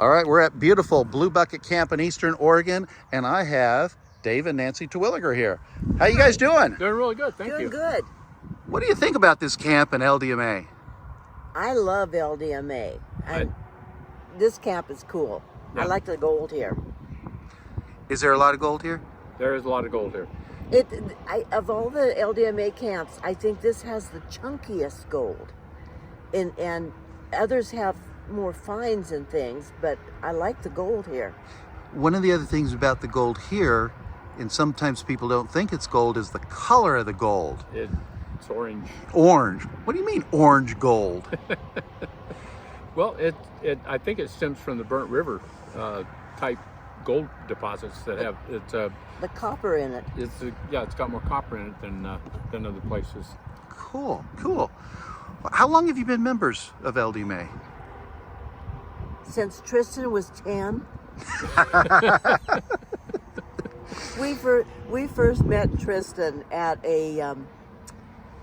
All right, we're at beautiful Blue Bucket Camp in Eastern Oregon, and I have Dave and Nancy Terwilliger here. How you guys doing? Doing really good, thank you. Doing good. What do you think about this camp in LDMA? I love LDMA. And this camp is cool. Yeah. I like the gold here. Is there a lot of gold here? There is a lot of gold here. Of all the LDMA camps, I think this has the chunkiest gold. And others have more fines and things, but I like the gold here. One of the other things about the gold here, and sometimes people don't think it's gold, is the color of the gold. It's orange. Orange. What do you mean orange gold? Well, I think it stems from the Burnt River type gold deposits that have the copper in it. It's got more copper in it than other places. Cool, cool. How long have you been members of LDMA? Since Tristan was 10. we first met Tristan at a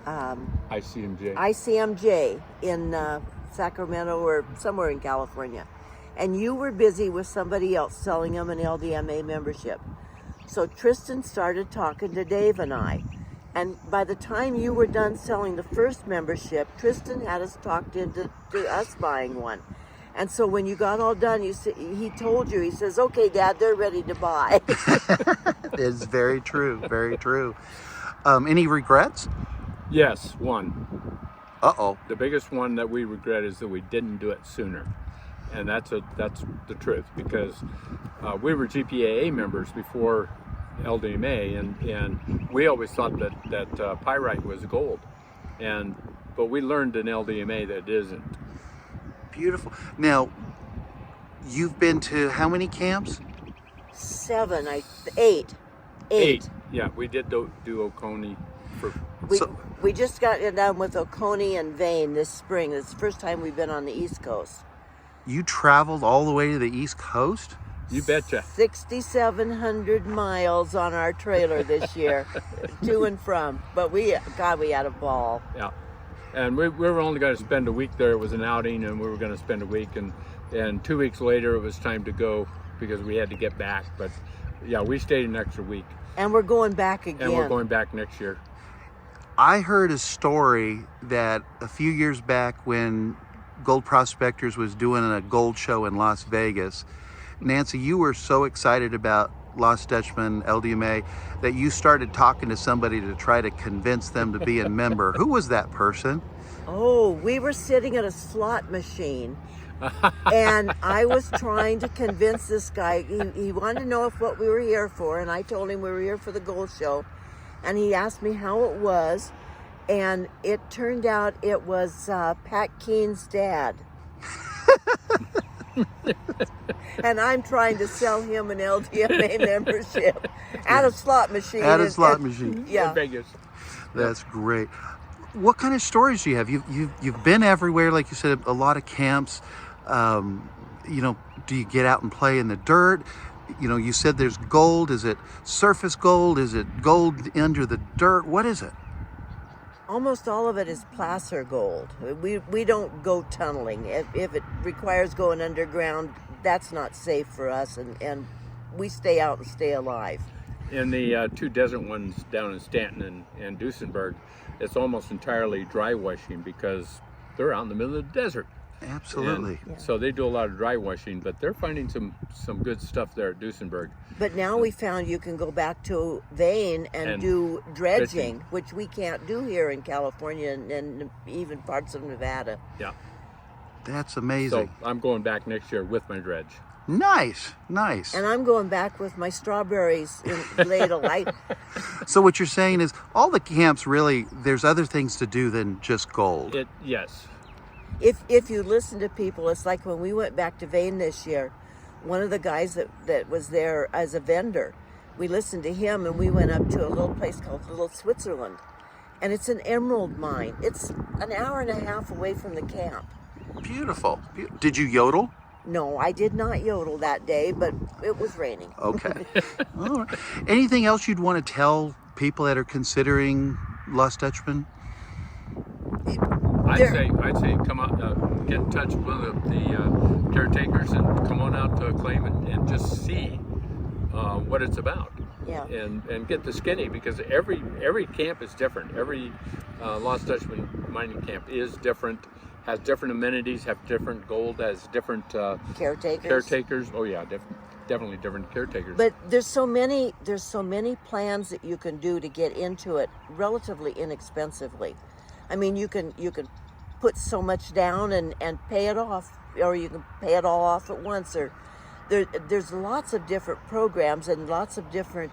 ICMJ in Sacramento or somewhere in California. And you were busy with somebody else selling him an LDMA membership. So Tristan started talking to Dave and I. And by the time you were done selling the first membership, Tristan had us talked into us buying one. And so when you got all done, he told you, he says, "Okay, Dad, they're ready to buy." It's very true, very true. Any regrets? Yes, one. Uh-oh. The biggest one that we regret is that we didn't do it sooner. And that's the truth, because we were GPAA members before LDMA, and we always thought that pyrite was gold, but we learned in LDMA that it isn't. Beautiful. Now, you've been to how many camps? 8. Yeah, we did do Oconee. We just got done with Oconee and Vane this spring. It's the first time we've been on the East Coast. You traveled all the way to the East Coast? You betcha. 6,700 miles on our trailer this year, to and from. But we had a ball. Yeah. And we were only going to spend a week there. It was an outing, and we were going to spend a week. And 2 weeks later, it was time to go because we had to get back. But yeah, we stayed an extra week. And we're going back again. And we're going back next year. I heard a story that a few years back when Gold Prospectors was doing a gold show in Las Vegas, Nancy, you were so excited about Lost Dutchman, LDMA, that you started talking to somebody to try to convince them to be a member. Who was that person? Oh, we were sitting at a slot machine, and I was trying to convince this guy. He wanted to know what we were here for, and I told him we were here for the gold show. And he asked me how it was, and it turned out it was Pat Keene's dad. And I'm trying to sell him an LDMA membership at a slot machine. At a slot machine. Yeah. In Vegas. That's great. What kind of stories do you have? You've been everywhere, like you said, a lot of camps. Do you get out and play in the dirt? You said there's gold. Is it surface gold? Is it gold under the dirt? What is it? Almost all of it is placer gold. We don't go tunneling. If it requires going underground, that's not safe for us, and we stay out and stay alive. In the two desert ones down in Stanton and Duesenberg, it's almost entirely dry washing because they're out in the middle of the desert. Absolutely. So they do a lot of dry washing, but they're finding some good stuff there at Duesenberg. But now we found you can go back to Vane and do dredging, which we can't do here in California and even parts of Nevada. Yeah. That's amazing. So I'm going back next year with my dredge. Nice, nice. And I'm going back with my strawberries in ladle. So what you're saying is all the camps really, there's other things to do than just gold. Yes. If you listen to people, it's like when we went back to Vane this year, one of the guys that was there as a vendor, we listened to him and we went up to a little place called Little Switzerland. And it's an emerald mine. It's an hour and a half away from the camp. Beautiful. Did you yodel? No, I did not yodel that day, but it was raining. Okay. All right. Anything else you'd want to tell people that are considering Lost Dutchman? I'd say come out, get in touch with one of the caretakers and come on and just see what it's about. Yeah. And get the skinny, because every camp is different. Every Lost Dutchman mining camp is different, has different amenities, have different gold, has different caretakers. Oh yeah, definitely different caretakers. But there's so many plans that you can do to get into it relatively inexpensively. I mean, you can put so much down and pay it off, or you can pay it all off at once, or there's lots of different programs and lots of different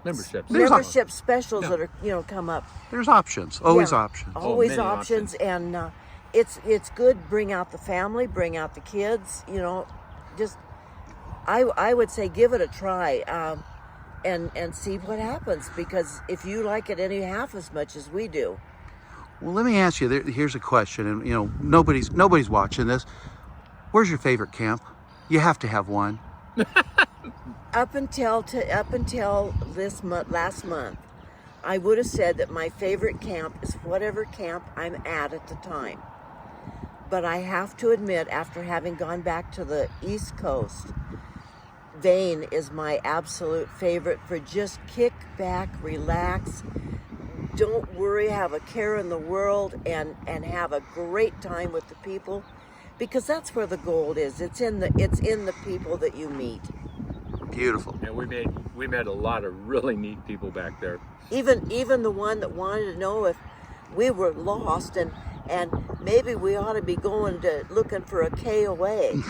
membership specials that are come up. There's options, always Yeah, options. always many options, options. and it's good. Bring out the family, bring out the kids. Just I would say give it a try, and see what happens. Because if you like it any half as much as we do, Well, let me ask you. Here's a question, and nobody's watching this. Where's your favorite camp? You have to have one. up until this last month, I would have said that my favorite camp is whatever camp I'm at the time. But I have to admit, after having gone back to the East Coast, Vane is my absolute favorite for just kick back, relax, don't worry, have a care in the world, and have a great time with the people, because that's where the gold is. It's in the people that you meet. Beautiful. And we met a lot of really neat people back there. Even the one that wanted to know if we were lost and maybe we ought to be looking for a KOA.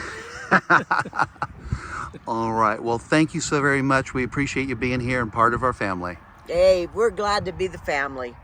All right. Well, thank you so very much. We appreciate you being here and part of our family. Hey, we're glad to be the family.